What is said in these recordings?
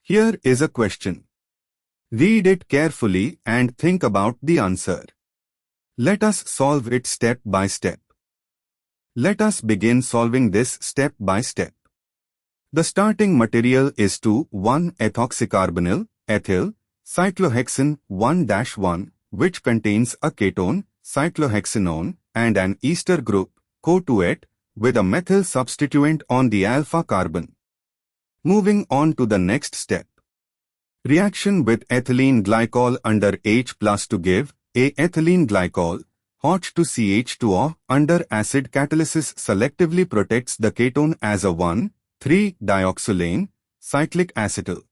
Here is a question. Read it carefully and think about the answer. Let us solve it step by step. Let us begin solving this step by step. The starting material is 2,1-ethoxycarbonyl, ethyl, cyclohexane 1-1, which contains a ketone, cyclohexanone, and an ester group, CO2-et, with a methyl substituent on the alpha carbon. Moving on to the next step. Reaction with ethylene glycol under H+ to give A. Ethylene glycol, hot to CH2O, under acid catalysis selectively protects the ketone as a 1,3-dioxolane, cyclic acetyl.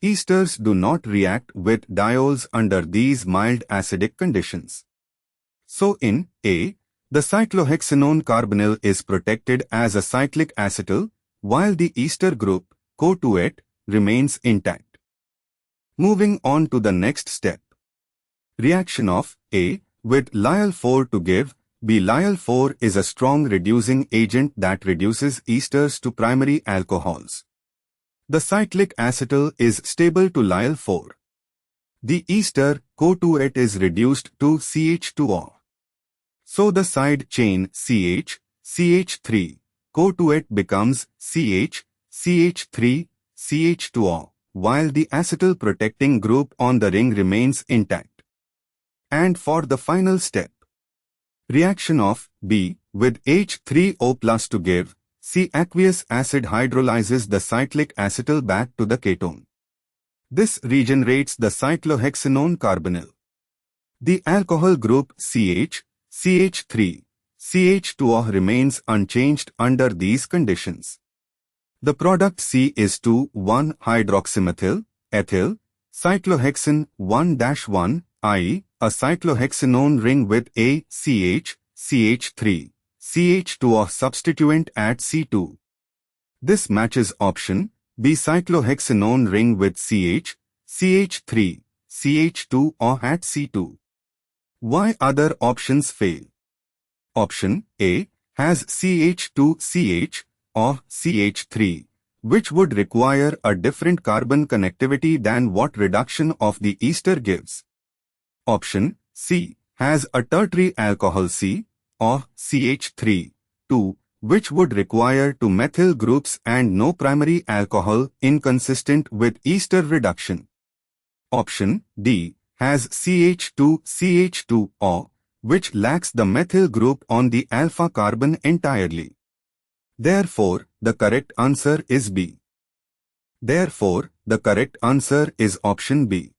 Esters do not react with diols under these mild acidic conditions. So in A, the cyclohexanone carbonyl is protected as a cyclic acetyl, while the ester group, CO2-et, remains intact. Moving on to the next step. Reaction of A with Lyell-4 to give B. Lyell-4 is a strong reducing agent that reduces esters to primary alcohols. The cyclic acetyl is stable to Lyell-4. The ester, CO2-et, is reduced to CH2O. So the side chain CH, CH3, CO2-et becomes CH, CH3, CH2O, while the acetyl protecting group on the ring remains intact. And for the final step. Reaction of B with H3O+ to give C. Aqueous acid hydrolyzes the cyclic acetyl back to the ketone. This regenerates the cyclohexanone carbonyl. The alcohol group CH, CH3, CH2O remains unchanged under these conditions. The product C is 2,1-hydroxymethyl, ethyl, cyclohexane 1-1, i.e., a cyclohexanone ring with a CH, CH3, CH2O substituent at C2. This matches option B. Cyclohexanone ring with CH, CH3, CH2O at C2. Why other options fail? Option A has CH2CH or CH3, which would require a different carbon connectivity than what reduction of the ester gives. Option C has a tertiary alcohol C or CH3, 2, which would require two methyl groups and no primary alcohol, inconsistent with ester reduction. Option D has CH2CH2O, which lacks the methyl group on the alpha carbon entirely. Therefore, the correct answer is B. Therefore, the correct answer is option B.